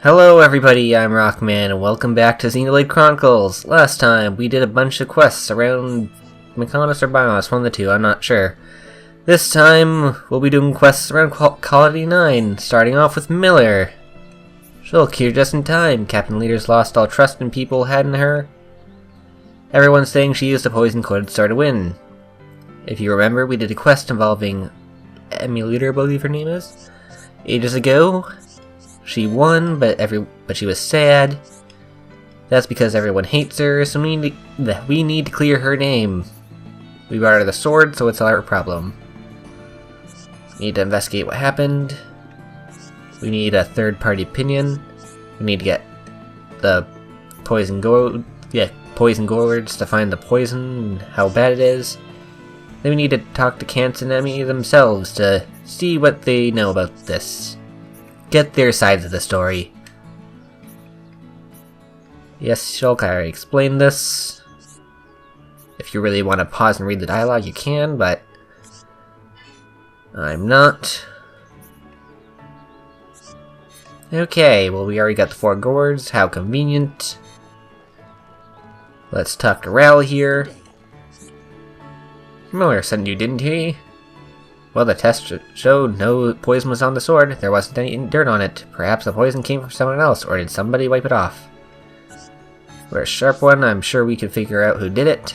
Hello everybody, I'm Rockman, and welcome back to Xenoblade Chronicles! Last time, we did a bunch of quests around Mykonos or Bios, one of the two, I'm not sure. This time, we'll be doing quests around Colony 9, starting off with Miller. Shulk here just in time. Captain Leader's lost all trust in people had in her. Everyone's saying she used the poison code to start a win. If you remember, we did a quest involving Emulator, I believe her name is, ages ago. She won, but she was sad. That's because everyone hates her, so we need to clear her name. We brought her the sword, so it's our problem. We need to investigate what happened. We need a third-party opinion. We need to get the poison gourds to find the poison and how bad it is. Then we need to talk to Kant and Emmy themselves to see what they know about this. Get their sides of the story. Yes, Shulk, I already explained this. If you really want to pause and read the dialogue, you can, but I'm not. Okay, well, we already got the 4 gourds. How convenient. Let's talk to Ral here. Miller sent you, didn't he? Well, the test showed no poison was on the sword. There wasn't any dirt on it. Perhaps the poison came from someone else, or did somebody wipe it off? We're a sharp one. I'm sure we can figure out who did it.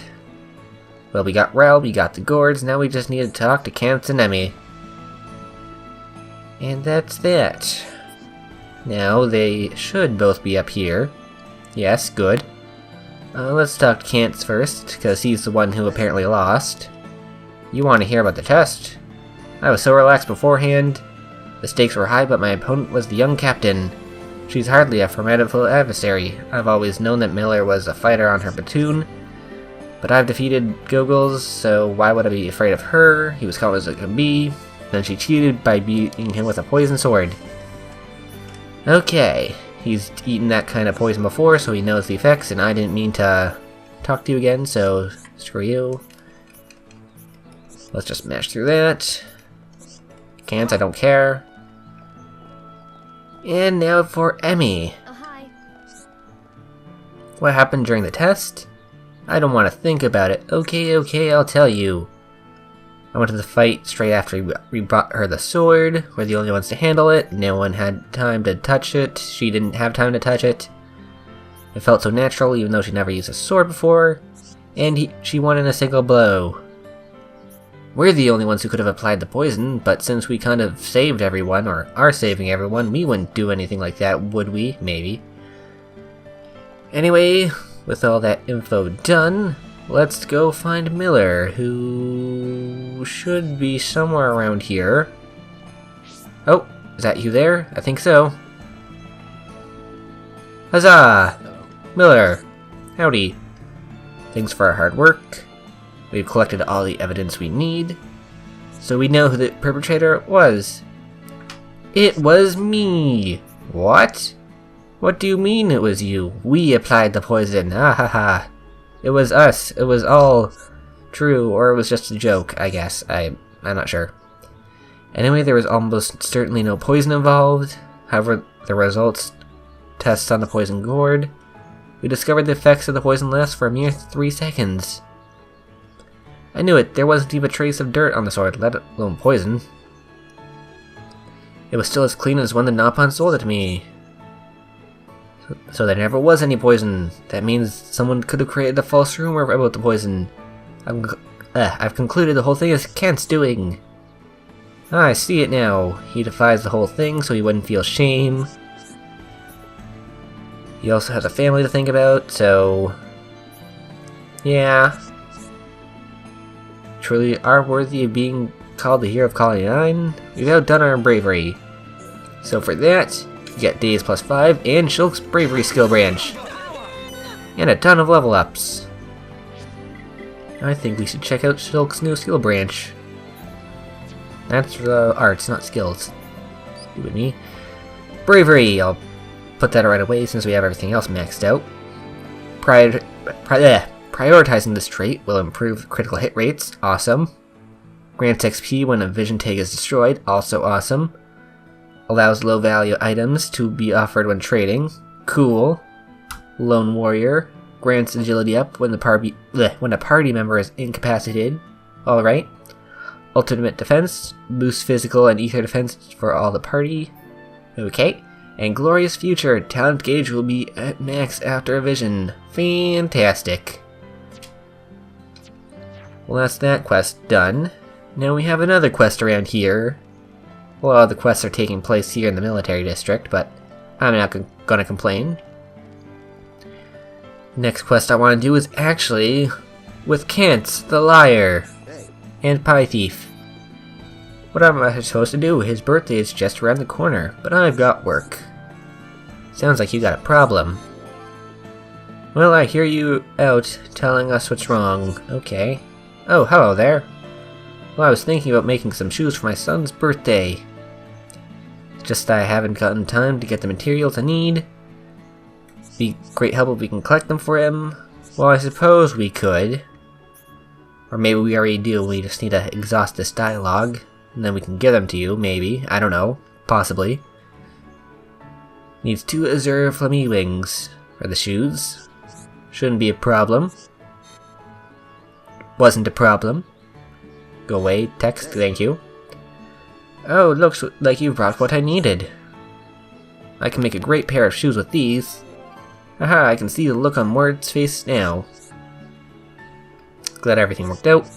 Well, we got Rel, we got the gourds. Now we just need to talk to Kant and Emmy. And that's that. Now, they should both be up here. Yes, good. Let's talk to Kant first, because he's the one who apparently lost. You want to hear about the test? I was so relaxed beforehand. The stakes were high, but my opponent was the young captain. She's hardly a formidable adversary. I've always known that Miller was a fighter on her platoon, but I've defeated Gogles, so why would I be afraid of her? He was calm as it could be. Then she cheated by beating him with a poison sword. Okay, he's eaten that kind of poison before, so he knows the effects, and I didn't mean to talk to you again, so screw you. Let's just mash through that. Can't, I don't care. And now for Emmy. Hi. What happened during the test? I don't want to think about it. Okay, I'll tell you. I went to the fight straight after we brought her the sword. We're the only ones to handle it. No one had time to touch it. She didn't have time to touch it. It felt so natural, even though she never used a sword before. And she won in a single blow. We're the only ones who could have applied the poison, but since we kind of saved everyone, or are saving everyone, we wouldn't do anything like that, would we? Maybe. Anyway, with all that info done, let's go find Miller, who should be somewhere around here. Oh, is that you there? I think so. Huzzah! Miller! Howdy. Thanks for our hard work. We've collected all the evidence we need, so we know who the perpetrator was. It was me! What? What do you mean it was you? We applied the poison, ha ha ha. It was us, it was all true, or it was just a joke, I guess. I'm not sure. Anyway, there was almost certainly no poison involved. However, the results tests on the poison gourd. We discovered the effects of the poison last for a mere 3 seconds. I knew it, there wasn't even a trace of dirt on the sword, let alone poison. It was still as clean as when the Napon sold it to me. So there never was any poison. That means someone could have created a false rumor about the poison. I've concluded the whole thing is Kent's doing. I see it now. He defies the whole thing so he wouldn't feel shame. He also has a family to think about, so yeah. Truly are worthy of being called the hero of Colony 9. We've outdone our bravery. So for that, you get days +5 and Shulk's bravery skill branch. And a ton of level ups. I think we should check out Shulk's new skill branch. That's arts, not skills. Stupid me. Bravery! I'll put that right away since we have everything else maxed out. Prioritizing this trait will improve critical hit rates, awesome. Grants XP when a vision tag is destroyed, also awesome. Allows low value items to be offered when trading. Cool. Lone Warrior. Grants agility up when a party member is incapacitated. Alright. Ultimate defense. Boosts physical and ether defense for all the party. Okay. And Glorious Future. Talent gauge will be at max after a vision. Fantastic. Well, that's that quest done. Now we have another quest around here. Well, the quests are taking place here in the military district, but I'm not gonna complain. Next quest I want to do is actually with Kant, the Liar, and Pie Thief. What am I supposed to do? His birthday is just around the corner, but I've got work. Sounds like you got a problem. Well, I hear you out telling us what's wrong. Okay. Oh, hello there. Well, I was thinking about making some shoes for my son's birthday. It's just that I haven't gotten time to get the materials I need. Be great help if we can collect them for him. Well, I suppose we could. Or maybe we already do, we just need to exhaust this dialogue. And then we can give them to you, maybe. I don't know. Possibly. Needs 2 azure flammy wings for the shoes. Shouldn't be a problem. Wasn't a problem. Go away, text, thank you. Oh, it looks like you brought what I needed. I can make a great pair of shoes with these. Aha, I can see the look on Mord's face now. Glad everything worked out.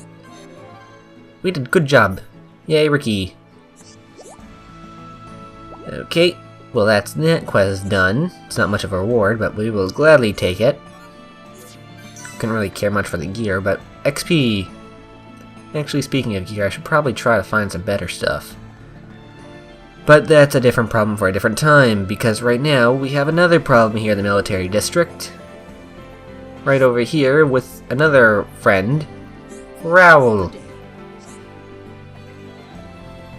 We did a good job. Yay, Ricky. Okay, well that's that quest done. It's not much of a reward, but we will gladly take it. Couldn't really care much for the gear, but XP! Actually, speaking of gear, I should probably try to find some better stuff. But that's a different problem for a different time, because right now we have another problem here in the military district. Right over here with another friend, Raoul.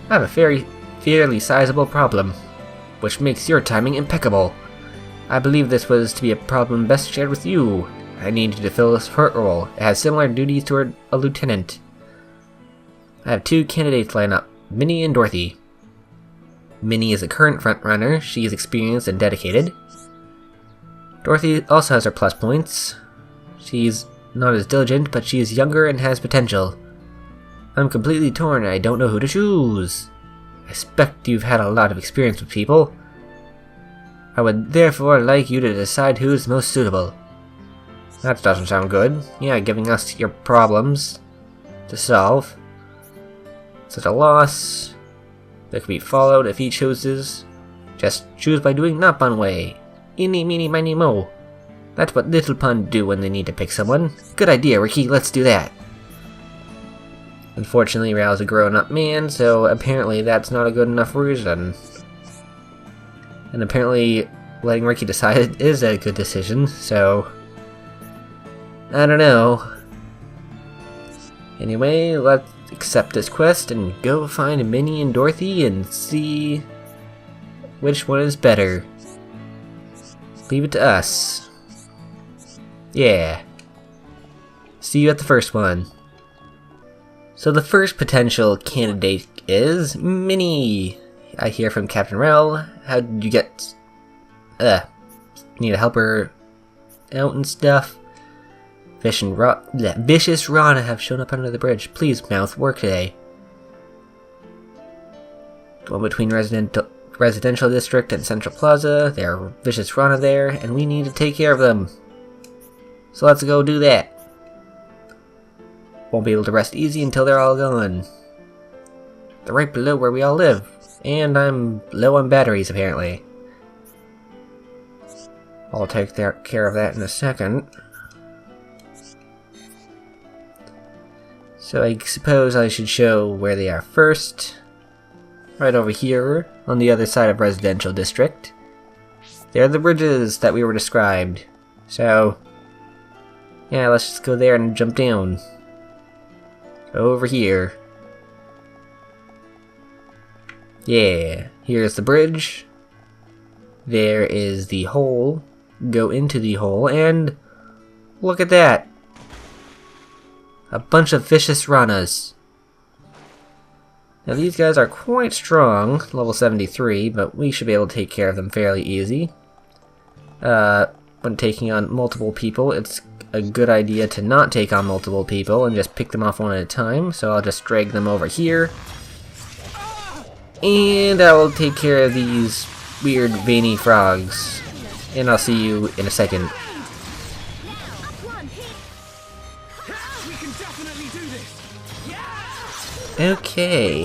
I have a fairly sizable problem, which makes your timing impeccable. I believe this was to be a problem best shared with you. I need you to fill this support role. It has similar duties to a lieutenant. I have 2 candidates lined up, Minnie and Dorothy. Minnie is a current frontrunner. She is experienced and dedicated. Dorothy also has her plus points. She's not as diligent, but she is younger and has potential. I'm completely torn and I don't know who to choose. I expect you've had a lot of experience with people. I would therefore like you to decide who is most suitable. That doesn't sound good. Yeah, giving us your problems to solve. Such a loss. That could be followed if he chooses. Just choose by doing not one way. Eeny, meeny, miny, mo. That's what little pun do when they need to pick someone. Good idea, Ricky, let's do that. Unfortunately, Raoul's a grown-up man, so apparently that's not a good enough reason. And apparently, letting Ricky decide is a good decision, so I don't know. Anyway, let's accept this quest and go find Minnie and Dorothy and see which one is better. Leave it to us. Yeah. See you at the first one. So the first potential candidate is Minnie. I hear from Captain Rel. How did you get... need to help her out and stuff? Vicious Rana have shown up under the bridge. Please, mouth, work today. Going between residential district and Central Plaza. There are Vicious Rana there, and we need to take care of them. So let's go do that. Won't be able to rest easy until they're all gone. They're right below where we all live. And I'm low on batteries, apparently. I'll take care of that in a second. So I suppose I should show where they are first. Right over here, on the other side of Residential District. They're the bridges that we were described. So, yeah, let's just go there and jump down. Over here. Yeah, here's the bridge. There is the hole. Go into the hole, and look at that. A bunch of vicious Ranas. Now these guys are quite strong, level 73, but we should be able to take care of them fairly easy. When taking on multiple people, it's a good idea to not take on multiple people and just pick them off one at a time, so I'll just drag them over here. And I will take care of these weird veiny frogs. And I'll see you in a second. Okay.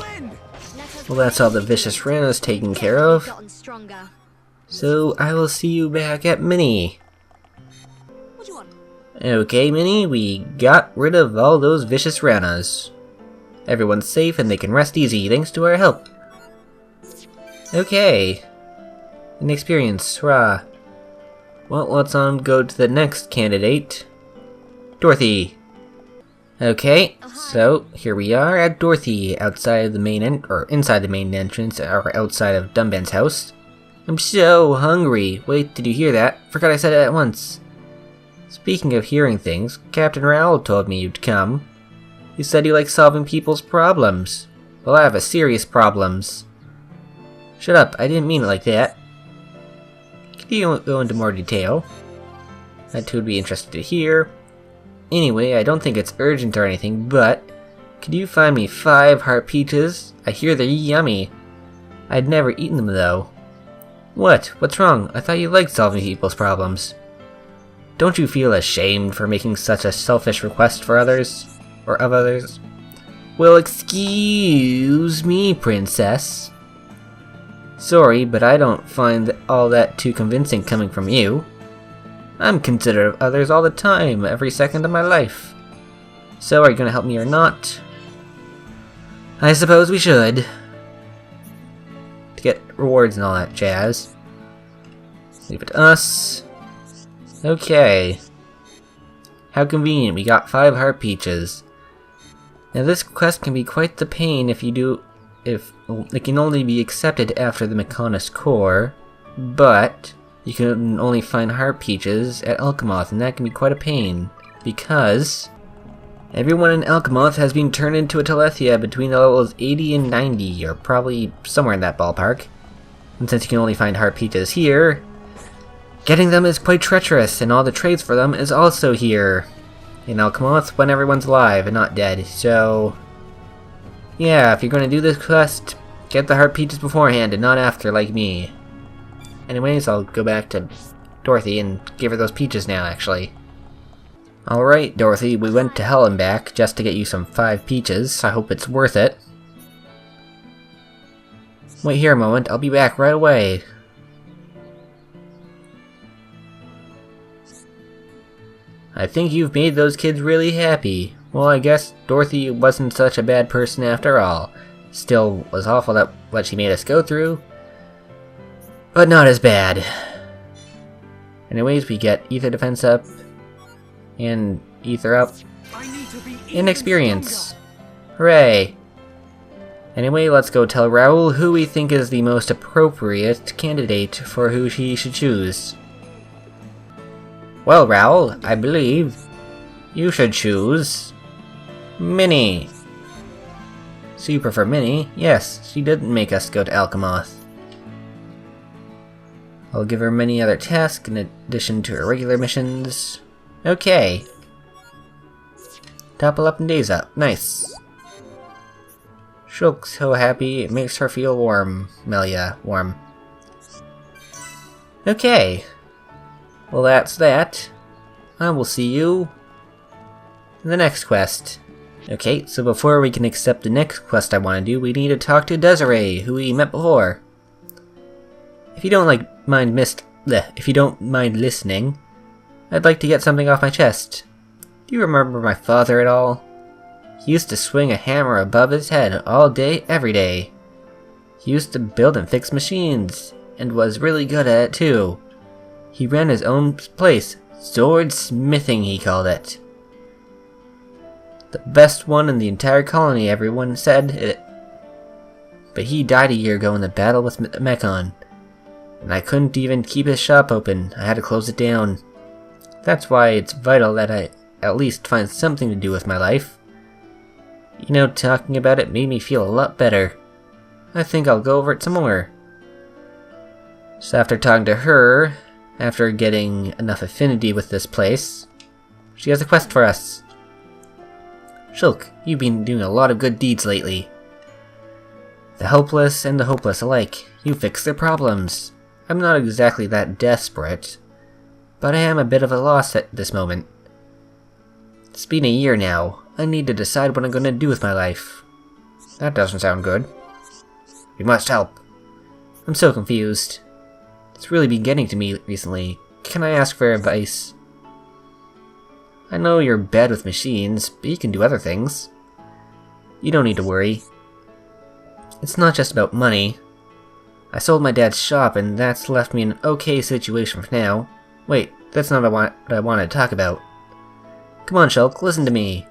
Well, that's all the vicious Rana's taken care of. So I will see you back at Minnie. Okay, Minnie, we got rid of all those vicious Ranas. Everyone's safe and they can rest easy thanks to our help. Okay. An experience, hurrah. Well, let's go to the next candidate. Dorothy. Okay, so here we are at Dorothy, outside the main inside the main entrance, or outside of Dumben's house. I'm so hungry. Wait, did you hear that? Forgot I said it at once. Speaking of hearing things, Captain Raoul told me you'd come. He said you like solving people's problems. Well, I have a serious problems. Shut up, I didn't mean it like that. Could you go into more detail? That too would be interested to hear. Anyway, I don't think it's urgent or anything, but could you find me 5 heart peaches? I hear they're yummy. I'd never eaten them though. What? What's wrong? I thought you liked solving people's problems. Don't you feel ashamed for making such a selfish request for others? Or of others? Well, excuse me, princess. Sorry, but I don't find all that too convincing coming from you. I'm considerate of others all the time, every second of my life. So, are you gonna help me or not? I suppose we should. To get rewards and all that jazz. Leave it to us. Okay. How convenient, we got 5 heart peaches. Now this quest can be quite the pain if it can only be accepted after the Mechonis core, but you can only find heart peaches at Alchemoth, and that can be quite a pain, because everyone in Alchemoth has been turned into a Telethia between the levels 80 and 90, or probably somewhere in that ballpark. And since you can only find heart peaches here, getting them is quite treacherous, and all the trades for them is also here in Alchemoth when everyone's alive and not dead. So yeah, if you're going to do this quest, get the heart peaches beforehand and not after, like me. Anyways, I'll go back to Dorothy and give her those peaches now, actually. Alright, Dorothy, we went to hell and back just to get you some 5 peaches. I hope it's worth it. Wait here a moment, I'll be back right away. I think you've made those kids really happy. Well, I guess Dorothy wasn't such a bad person after all. Still was awful that what she made us go through, but not as bad. Anyways, we get Ether Defense up, and Ether up, and experience. Hooray! Anyway, let's go tell Raoul who we think is the most appropriate candidate for who he should choose. Well, Raoul, I believe you should choose Minnie. So you prefer Minnie? Yes, she didn't make us go to Alchemoth. I'll give her many other tasks in addition to her regular missions. Okay. Topple up and daze up. Nice. She looks so happy, it makes her feel warm. Melia, warm. Okay. Well, that's that. I will see you in the next quest. Okay, so before we can accept the next quest I want to do, we need to talk to Désirée, who we met before. If you don't mind listening, I'd like to get something off my chest. Do you remember my father at all? He used to swing a hammer above his head all day, every day. He used to build and fix machines, and was really good at it too. He ran his own place, sword smithing he called it. The best one in the entire colony, everyone said it. But he died a year ago in the battle with Mechon, and I couldn't even keep his shop open. I had to close it down. That's why it's vital that I at least find something to do with my life. You know, talking about it made me feel a lot better. I think I'll go over it some more. So after talking to her, after getting enough affinity with this place, she has a quest for us. Shulk, you've been doing a lot of good deeds lately. The helpless and the hopeless alike, you fix their problems. I'm not exactly that desperate, but I am a bit of a loss at this moment. It's been a year now. I need to decide what I'm going to do with my life. That doesn't sound good. You must help. I'm so confused. It's really been getting to me recently. Can I ask for advice? I know you're bad with machines, but you can do other things. You don't need to worry. It's not just about money. I sold my dad's shop and that's left me in an okay situation for now. Wait, that's not what I wanted to talk about. Come on, Shulk, listen to me.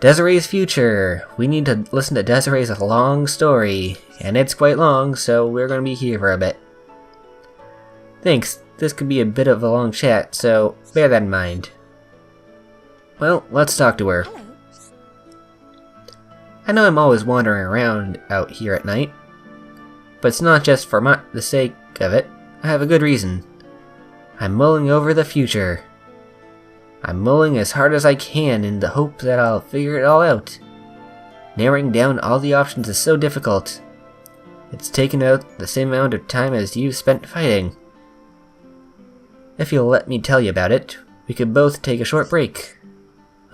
Désirée's future. We need to listen to Désirée's long story, and it's quite long, so we're going to be here for a bit. Thanks, this could be a bit of a long chat, so bear that in mind. Well, let's talk to her. Hello. I know I'm always wandering around out here at night, but it's not just for the sake of it. I have a good reason. I'm mulling over the future. I'm mulling as hard as I can in the hope that I'll figure it all out. Narrowing down all the options is so difficult. It's taken out the same amount of time as you've spent fighting. If you'll let me tell you about it, we could both take a short break.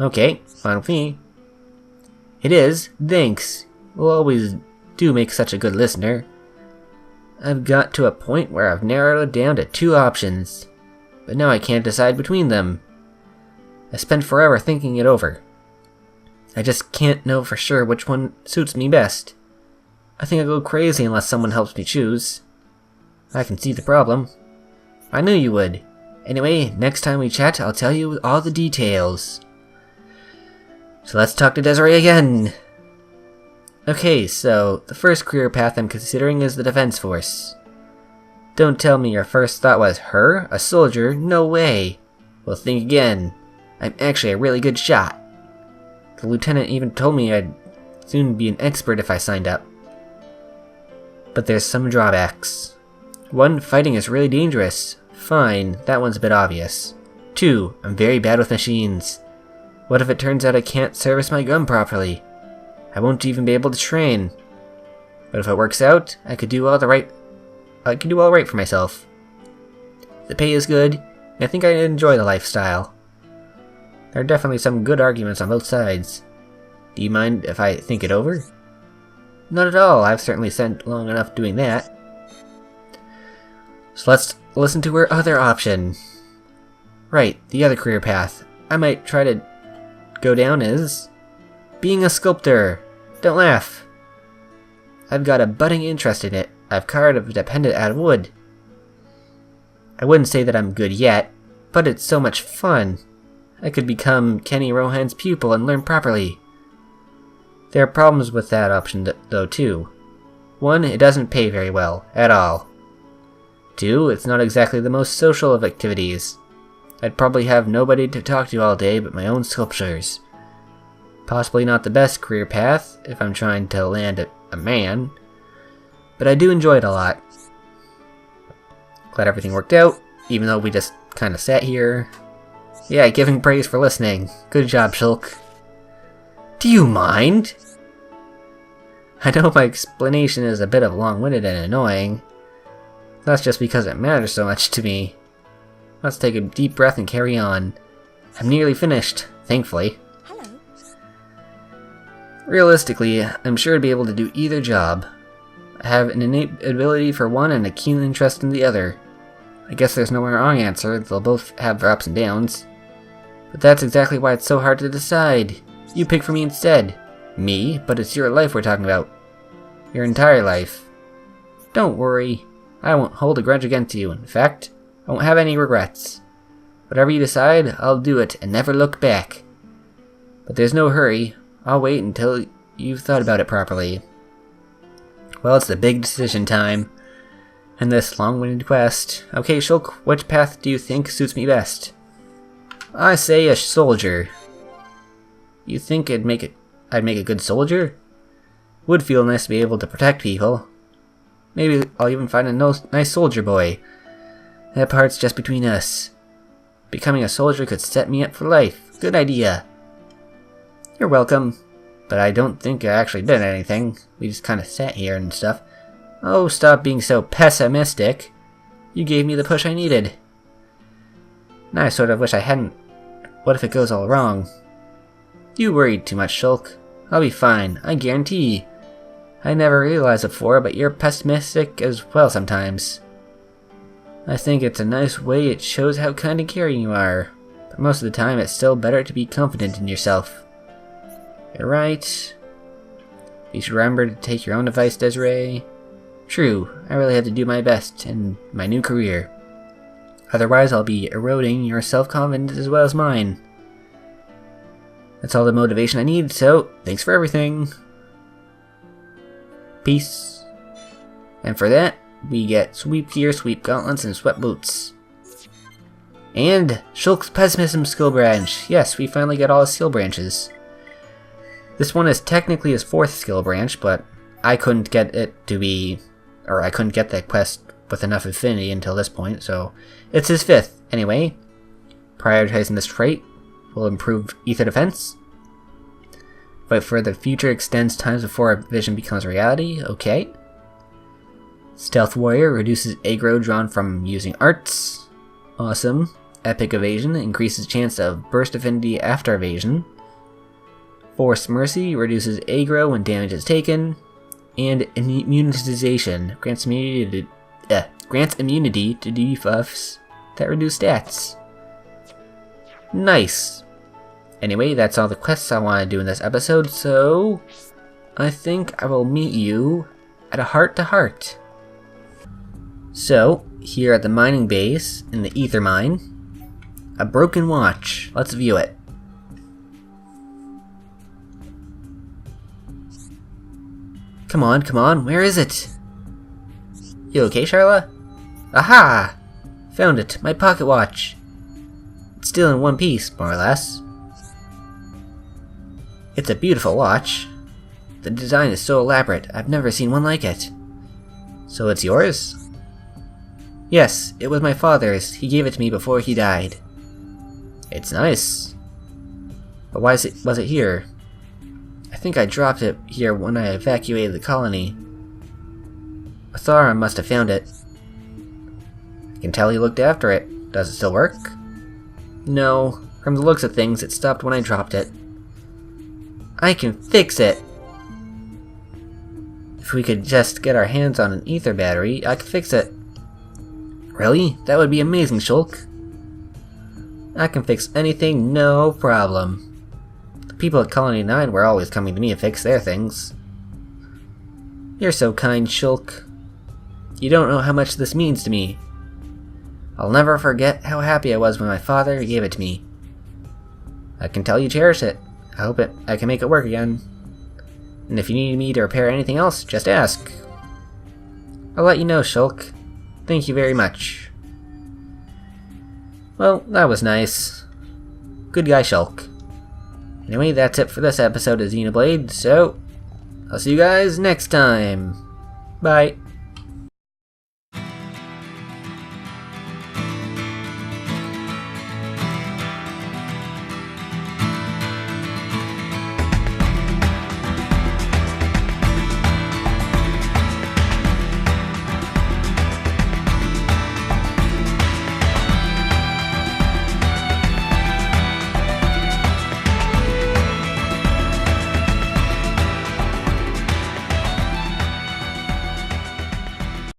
Okay, fine with me. It is, thanks. You always do make such a good listener. I've got to a point where I've narrowed it down to 2 options, but now I can't decide between them. I spent forever thinking it over. I just can't know for sure which one suits me best. I think I'll go crazy unless someone helps me choose. I can see the problem. I knew you would. Anyway, next time we chat, I'll tell you all the details. So let's talk to Désirée again. Okay, so the first career path I'm considering is the Defense Force. Don't tell me your first thought was her? A soldier? No way. Well, think again. I'm actually a really good shot. The lieutenant even told me I'd soon be an expert if I signed up. But there's some drawbacks. 1, fighting is really dangerous. Fine, that one's a bit obvious. 2, I'm very bad with machines. What if it turns out I can't service my gun properly? I won't even be able to train. But if it works out, I could do all right for myself. The pay is good, and I think I enjoy the lifestyle. There are definitely some good arguments on both sides. Do you mind if I think it over? Not at all, I've certainly spent long enough doing that. So let's listen to her other option. Right, the other career path I might try to go down is being a sculptor. Don't laugh. I've got a budding interest in it. I've carved a pendant out of wood. I wouldn't say that I'm good yet, but it's so much fun. I could become Kenny Rohan's pupil and learn properly. There are problems with that option though too. 1, it doesn't pay very well, at all. 2, it's not exactly the most social of activities. I'd probably have nobody to talk to all day but my own sculptures. Possibly not the best career path if I'm trying to land a man, but I do enjoy it a lot. Glad everything worked out, even though we just kinda sat here. Yeah, giving praise for listening. Good job, Shulk. Do you mind? I know my explanation is a bit of long-winded and annoying. That's just because it matters so much to me. Let's take a deep breath and carry on. I'm nearly finished, thankfully. Hello. Realistically, I'm sure to be able to do either job. I have an innate ability for one and a keen interest in the other. I guess there's no wrong answer, they'll both have their ups and downs. But that's exactly why it's so hard to decide. You pick for me instead. Me? But it's your life we're talking about. Your entire life. Don't worry. I won't hold a grudge against you. In fact, I won't have any regrets. Whatever you decide, I'll do it and never look back. But there's no hurry. I'll wait until you've thought about it properly. Well, it's the big decision time. And this long-winded quest. Okay, Shulk, which path do you think suits me best? I say a soldier. You think it'd make I'd make a good soldier. Would feel nice to be able to protect people. Maybe I'll even find a nice soldier boy. That part's just between us. Becoming a soldier could set me up for life. Good idea. You're welcome. But I don't think I actually did anything. We just kind of sat here and stuff. Oh, stop being so pessimistic. You gave me the push I needed. Now I sort of wish I hadn't. What if it goes all wrong? You worried too much, Shulk. I'll be fine, I guarantee. I never realized it before, but you're pessimistic as well sometimes. I think it's a nice way. It shows how kind and caring you are. But most of the time, it's still better to be confident in yourself. You're right. You should remember to take your own advice, Désirée. True, I really have to do my best in my new career. Otherwise, I'll be eroding your self-confidence as well as mine. That's all the motivation I need, so thanks for everything. Peace. And for that, we get sweep gear, sweep gauntlets, and sweat boots. And Shulk's pessimism skill branch. Yes, we finally get all his skill branches. This one is technically his 4th skill branch, but I couldn't get it to be, or I couldn't get that quest with enough affinity until this point, so it's his 5th. Anyway, prioritizing this trait will improve ether defense. Fight for the future extends times before our vision becomes a reality. Okay. Stealth Warrior reduces aggro drawn from using arts. Awesome. Epic Evasion increases chance of burst affinity after evasion. Forced Mercy reduces aggro when damage is taken. And Immunization grants immunity to debuffs that reduce stats. Nice. Anyway, that's all the quests I want to do in this episode, so I think I will meet you at a heart-to-heart. So, here at the mining base in the Ether Mine, a broken watch. Let's view it. Come on, where is it? You okay, Charla? Aha! Found it, my pocket watch. It's still in one piece, more or less. It's a beautiful watch. The design is so elaborate, I've never seen one like it. So it's yours? Yes, it was my father's. He gave it to me before he died. It's nice. But why was it here? I think I dropped it here when I evacuated the colony. Athara must have found it. I can tell he looked after it. Does it still work? No, from the looks of things, it stopped when I dropped it. I can fix it! If we could just get our hands on an ether battery, I could fix it. Really? That would be amazing, Shulk. I can fix anything, no problem. The people at Colony 9 were always coming to me to fix their things. You're so kind, Shulk. You don't know how much this means to me. I'll never forget how happy I was when my father gave it to me. I can tell you cherish it. I hope I can make it work again. And if you need me to repair anything else, just ask. I'll let you know, Shulk. Thank you very much. Well, that was nice. Good guy, Shulk. Anyway, that's it for this episode of Xenoblade, so I'll see you guys next time. Bye.